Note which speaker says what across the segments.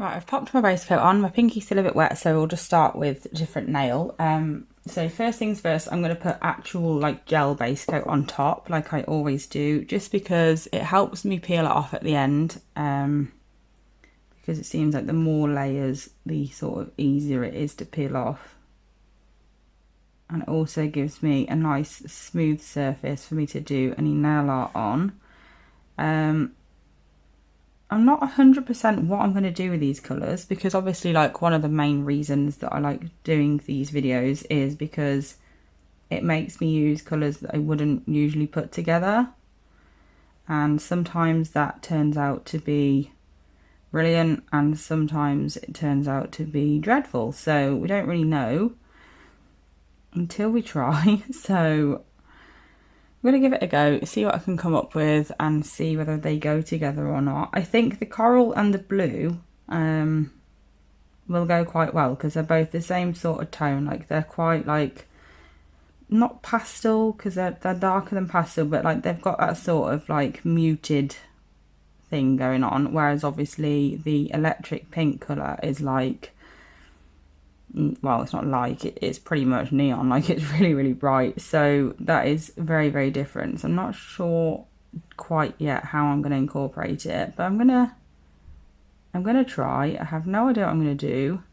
Speaker 1: Right, I've popped my base coat on. My pinky's still a bit wet, so we'll just start with a different nail. So first things first, I'm going to put actual like gel base coat on top, like I always do, just because it helps me peel it off at the end. Because it seems like the more layers, the sort of easier it is to peel off. And it also gives me a nice smooth surface for me to do any nail art on. I'm not 100% what I'm going to do with these colours, because obviously like one of the main reasons that I like doing these videos is because it makes me use colours that I wouldn't usually put together, and sometimes that turns out to be brilliant and sometimes it turns out to be dreadful, so we don't really know until we try. So I'm going to give it a go, see what I can come up with and see whether they go together or not. I think the coral and the blue will go quite well because they're both the same sort of tone. Like they're quite like, not pastel because they're darker than pastel, but like they've got that sort of like muted thing going on. Whereas obviously the electric pink colour is like, well, it's not like, it's pretty much neon, like it's really, really bright. So that is very, very different. So I'm not sure quite yet how I'm going to incorporate it, but I'm gonna try. I have no idea what I'm going to do,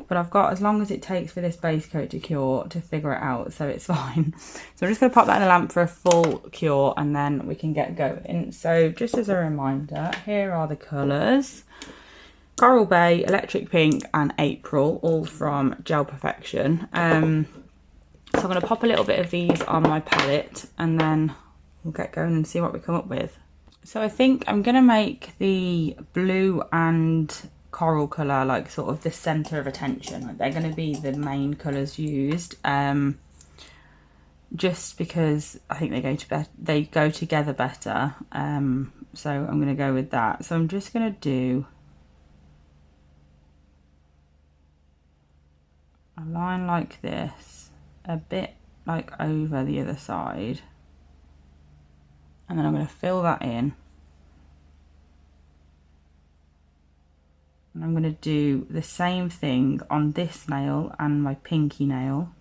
Speaker 1: but I've got as long as it takes for this base coat to cure to figure it out, so it's fine. So I'm just going to pop that in the lamp for a full cure and then we can get going. So just as a reminder, here are the colours. Coral Bay, Electric Pink and April, all from Gel Perfection. So I'm going to pop a little bit of these on my palette and then we'll get going and see what we come up with. So I think I'm going to make the blue and coral colour like sort of the centre of attention. Like they're going to be the main colours used, just because I think they go together better. So I'm going to go with that. So I'm just going to do a line like this, a bit like over the other side, and then I'm going to fill that in, and I'm going to do the same thing on this nail and my pinky nail.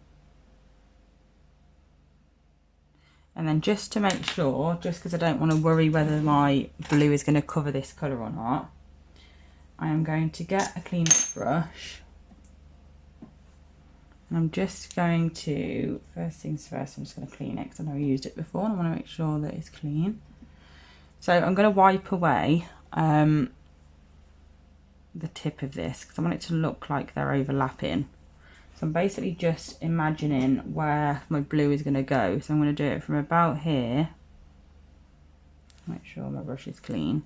Speaker 1: And then just to make sure, just because I don't want to worry whether my blue is going to cover this colour or not, I am going to get a clean brush. I'm just going to, first things first, I'm just going to clean it because I know I used it before and I want to make sure that it's clean. So I'm going to wipe away the tip of this because I want it to look like they're overlapping. So I'm basically just imagining where my blue is going to go. So I'm going to do it from about here. Make sure my brush is clean.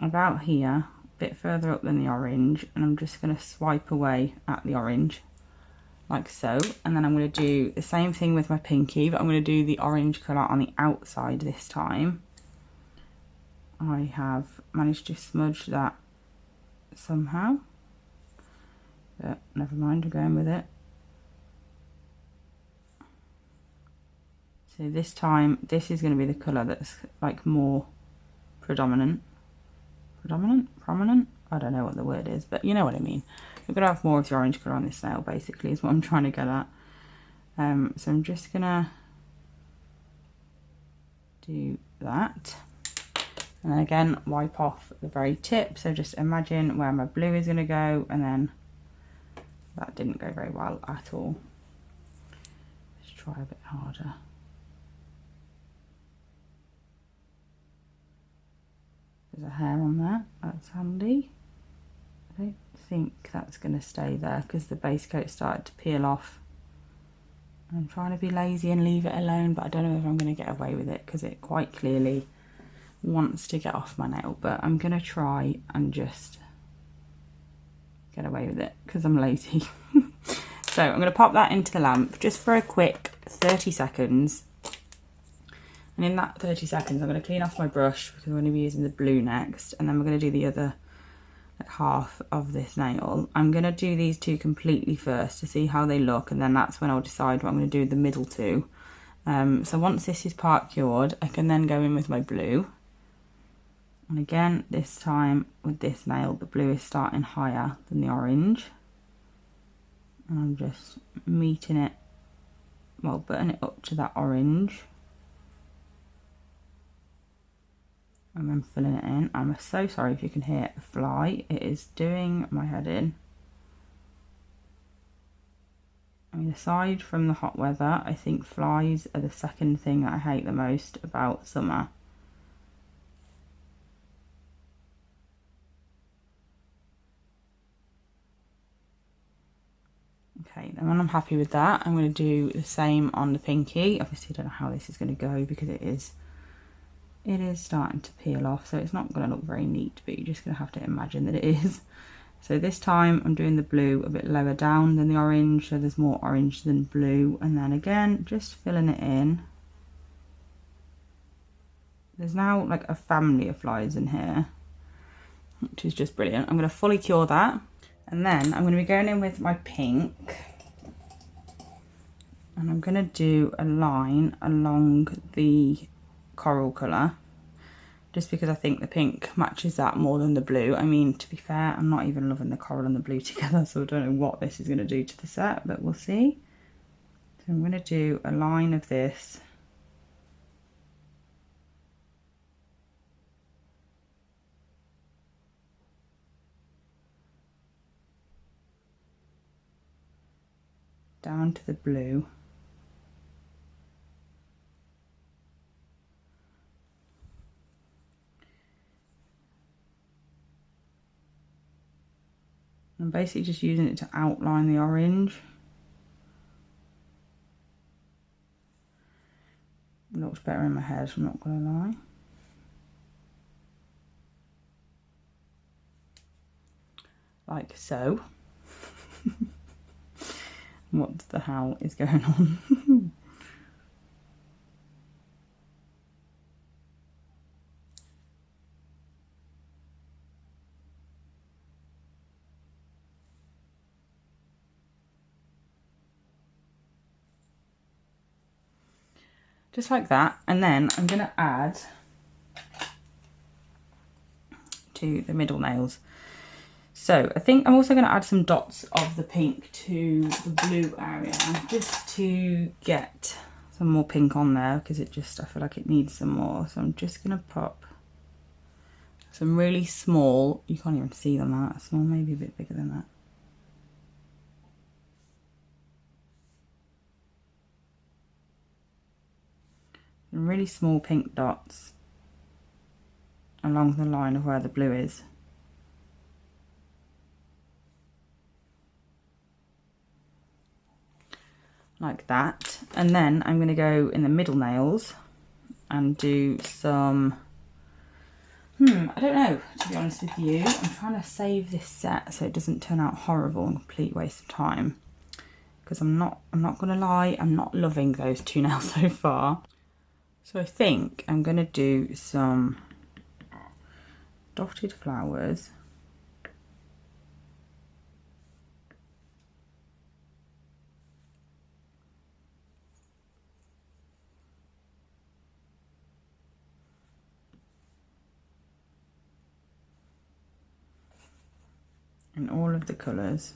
Speaker 1: About here. Bit further up than the orange, and I'm just going to swipe away at the orange like so, and then I'm going to do the same thing with my pinky, but I'm going to do the orange colour on the outside this time. I have managed to smudge that somehow, but never mind, we're going with it. So this time this is going to be the colour that's like more prominent, I don't know what the word is, but you know what I mean. We're going to have more of the orange colour on this nail, basically, is what I'm trying to get at. So I'm just going to do that. And then again, wipe off the very tip. So just imagine where my blue is going to go, and then that didn't go very well at all. Let's try a bit harder. There's a hair on there, that's handy. I don't think that's going to stay there because the base coat started to peel off. I'm trying to be lazy and leave it alone, but I don't know if I'm going to get away with it because it quite clearly wants to get off my nail, but I'm going to try and just get away with it because I'm lazy. So I'm going to pop that into the lamp just for a quick 30 seconds. And in that 30 seconds, I'm going to clean off my brush because I'm going to be using the blue next. And then we're going to do the other half of this nail. I'm going to do these two completely first to see how they look. And then that's when I'll decide what I'm going to do with the middle two. So once this is part cured, I can then go in with my blue. And again, this time with this nail, the blue is starting higher than the orange. And I'm just meeting it, well, butting it up to that orange. And then filling it in. I'm so sorry if you can hear a fly. It is doing my head in. I mean, aside from the hot weather, I think flies are the second thing that I hate the most about summer. Okay, then when I'm happy with that, I'm going to do the same on the pinky. Obviously, I don't know how this is going to go because it is starting to peel off, so it's not going to look very neat, but you're just going to have to imagine that it is. So this time I'm doing the blue a bit lower down than the orange, so there's more orange than blue, and then again just filling it in. There's now like a family of flies in here, which is just brilliant. I'm going to fully cure that, and then I'm going to be going in with my pink, and I'm going to do a line along the coral colour, just because I think the pink matches that more than the blue. I mean, to be fair, I'm not even loving the coral and the blue together, so I don't know what this is going to do to the set, but we'll see. So I'm going to do a line of this. Down to the blue. I'm basically just using it to outline the orange. It looks better in my head, I'm not going to lie. Like so. What the hell is going on? Just like that, and then I'm going to add to the middle nails. So I think I'm also going to add some dots of the pink to the blue area, just to get some more pink on there, because I feel like it needs some more. So I'm just going to pop some really small, you can't even see them that small, maybe a bit bigger than that. Some really small pink dots along the line of where the blue is. Like that. And then I'm going to go in the middle nails and do some, I don't know, to be honest with you. I'm trying to save this set so it doesn't turn out horrible and complete waste of time. Because I'm not going to lie, I'm not loving those two nails so far. So I think I'm going to do some dotted flowers. In all of the colours.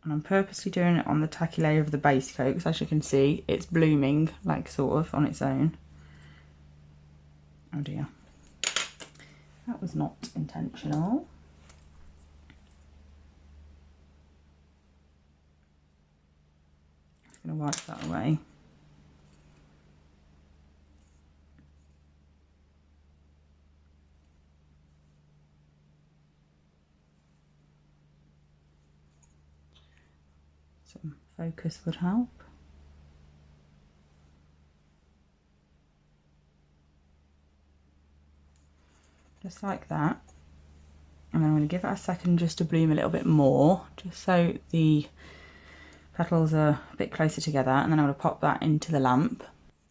Speaker 1: And I'm purposely doing it on the tacky layer of the base coat, because as you can see, it's blooming, like sort of on its own. Oh dear. That was not intentional. Just going to wipe that away. Some focus would help. Just like that. And then I'm going to give it a second just to bloom a little bit more, just so the petals are a bit closer together, and then I'm going to pop that into the lamp.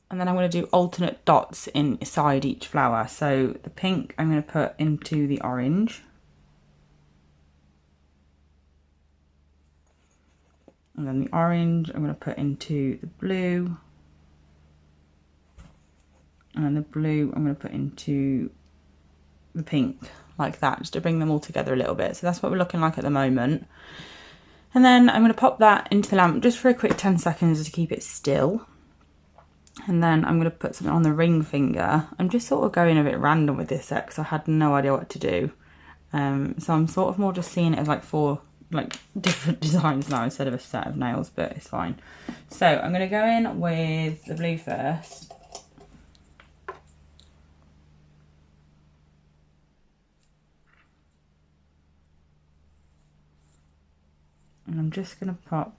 Speaker 1: And then I'm going to do alternate dots inside each flower. So the pink I'm going to put into the orange. And then the orange I'm going to put into the blue. And then the blue I'm going to put into the pink, like that, just to bring them all together a little bit. So that's what we're looking like at the moment. And then I'm going to pop that into the lamp just for a quick 10 seconds to keep it still. And then I'm going to put something on the ring finger. I'm just sort of going a bit random with this set because I had no idea what to do. So I'm sort of more just seeing it as like 4 like different designs now instead of a set of nails, but it's fine. So I'm going to go in with the blue first. And I'm just going to pop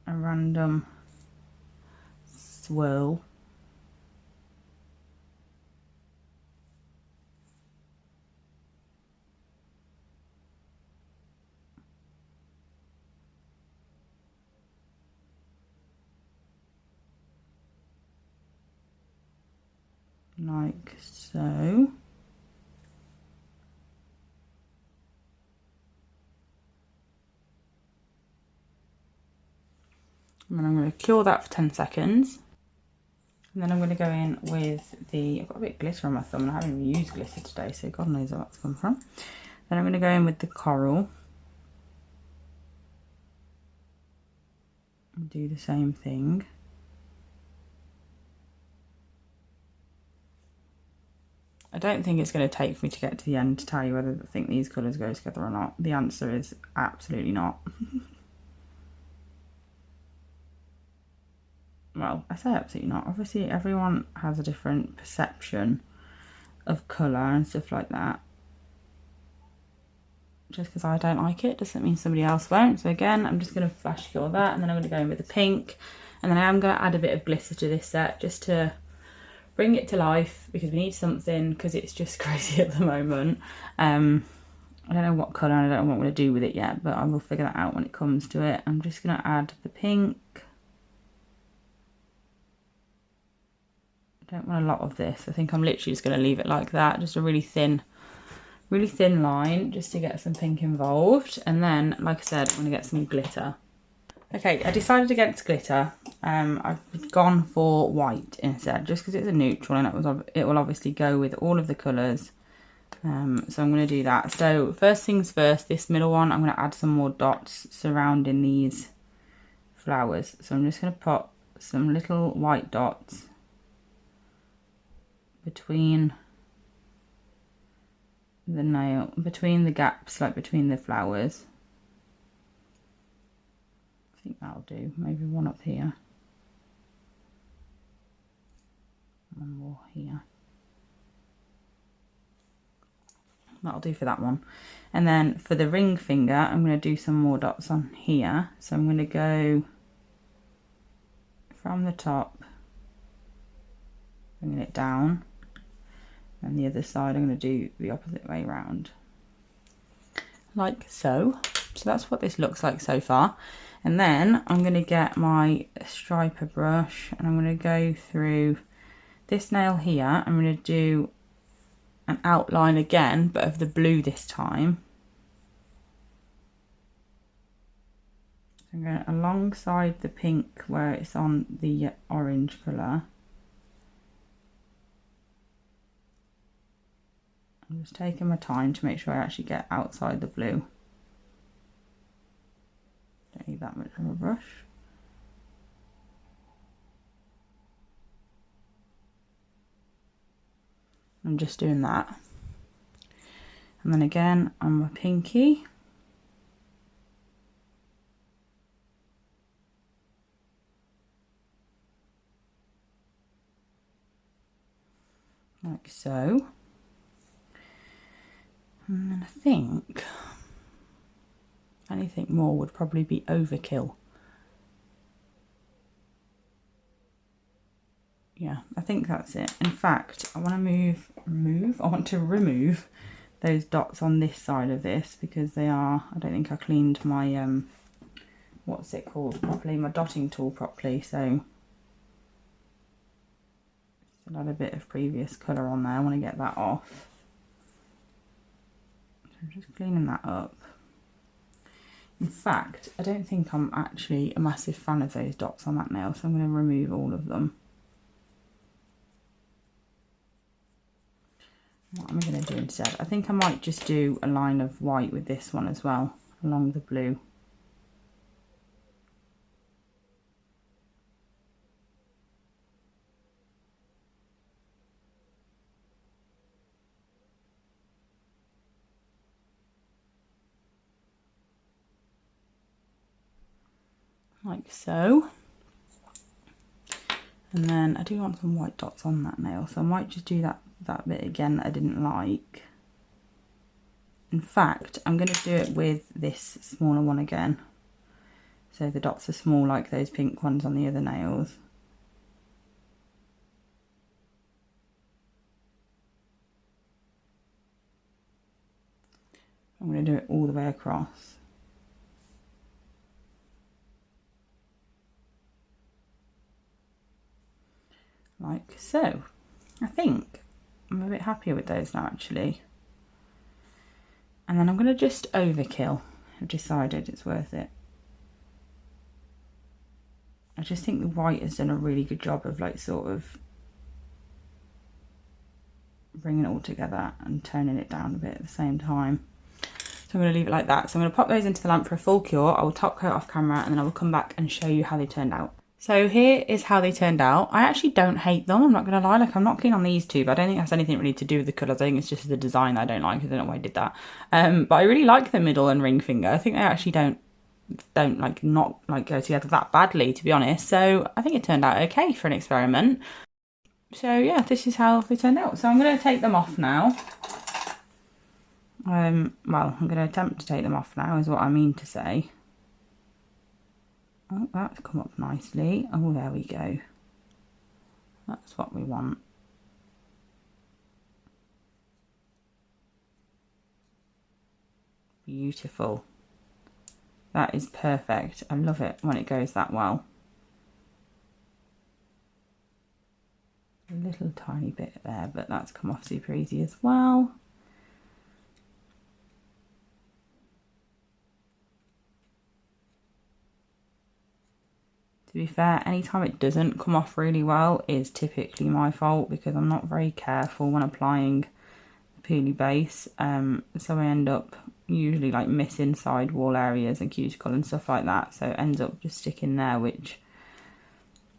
Speaker 1: a random swirl. Like so. And then I'm going to cure that for 10 seconds. And then I'm going to go in with the, I've got a bit of glitter on my thumb and I haven't even used glitter today, so God knows where that's come from. Then I'm going to go in with the coral. And do the same thing. I don't think it's going to take me to get to the end to tell you whether I think these colours go together or not. The answer is absolutely not. Well, I say absolutely not. Obviously, everyone has a different perception of colour and stuff like that. Just because I don't like it doesn't mean somebody else won't. So again, I'm just going to flash cure that, and then I'm going to go in with the pink. And then I am going to add a bit of glitter to this set just to bring it to life, because we need something, because it's just crazy at the moment. I don't know what colour and I don't know what I'm going to do with it yet, but I will figure that out when it comes to it. I'm just going to add the pink. I don't want a lot of this. I think I'm literally just going to leave it like that, just a really thin line, just to get some pink involved. And then, like I said, I'm going to get some glitter. Okay, I decided against glitter. I've gone for white instead, just because it's a neutral and it will obviously go with all of the colours. So I'm going to do that. So first things first, this middle one, I'm going to add some more dots surrounding these flowers. So I'm just going to pop some little white dots between the nail, between the gaps, like between the flowers. I think that'll do. Maybe one up here. One more here. That'll do for that one. And then for the ring finger, I'm going to do some more dots on here. So I'm going to go from the top, bringing it down. And the other side, I'm going to do the opposite way round. Like so. So that's what this looks like so far. And then I'm going to get my striper brush and I'm going to go through this nail here. I'm going to do an outline again, but of the blue this time. So I'm going alongside the pink where it's on the orange colour. I'm just taking my time to make sure I actually get outside the blue. Don't need that much of a brush. I'm just doing that. And then again on my pinky. Like so. And then I think anything more would probably be overkill. Yeah, I think that's it. In fact, I want to remove those dots on this side of this, because they are, I don't think I cleaned my, what's it called properly, my dotting tool properly, so still had a bit of previous colour on there. I want to get that off. So I'm just cleaning that up. In fact, I don't think I'm actually a massive fan of those dots on that nail, so I'm going to remove all of them. What am I going to do instead? I think I might just do a line of white with this one as well, along the blue. Like so. And then I do want some white dots on that nail, so I might just do that bit again that I didn't like. In fact, I'm going to do it with this smaller one again. So the dots are small like those pink ones on the other nails. I'm going to do it all the way across. Like so. I think I'm a bit happier with those now actually. And then I'm going to just overkill. I've decided it's worth it. I just think the white has done a really good job of like sort of bringing it all together and toning it down a bit at the same time. So I'm going to leave it like that. So I'm going to pop those into the lamp for a full cure. I will top coat off camera and then I will come back and show you how they turned out. So here is how they turned out. I actually don't hate them, I'm not going to lie. Like, I'm not keen on these two, but I don't think it has anything really to do with the colours. I think it's just the design that I don't like. I don't know why I did that. But I really like the middle and ring finger. I think they actually don't like not like go together that badly, to be honest. So I think it turned out okay for an experiment. So yeah, this is how they turned out. So I'm going to take them off now. Well, I'm going to attempt to take them off now is what I mean to say. Oh, that's come up nicely. Oh, there we go. That's what we want. Beautiful. That is perfect. I love it when it goes that well. A little tiny bit there, but that's come off super easy as well. To be fair, anytime it doesn't come off really well is typically my fault because I'm not very careful when applying the peely base. So I end up usually like missing side wall areas and cuticle and stuff like that. So it ends up just sticking there, which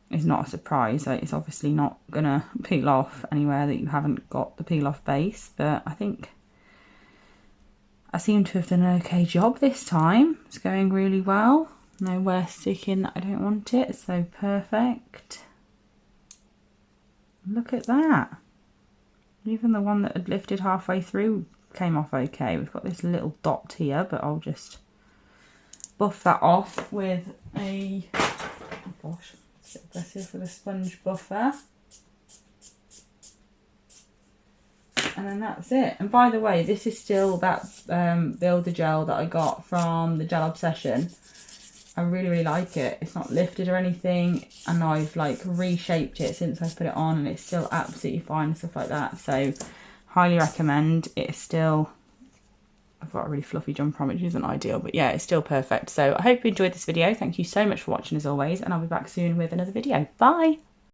Speaker 1: is not a surprise. Like, it's obviously not gonna peel off anywhere that you haven't got the peel off base, but I think I seem to have done an okay job this time. It's going really well. Nowhere sticking that I don't want it, so perfect. Look at that. Even the one that had lifted halfway through came off okay. We've got this little dot here, but I'll just buff that off with a, oh gosh, it's a bit aggressive, with a sponge buffer. And then that's it. And by the way, this is still that builder gel that I got from the Gel Obsession. I really like it. It's not lifted or anything, and I've like reshaped it since I put it on and it's still absolutely fine and stuff like that. So highly recommend. It's still, I've got a really fluffy jumper on, which isn't ideal, but yeah, it's still perfect. So I hope you enjoyed this video. Thank you so much for watching as always, and I'll be back soon with another video. Bye.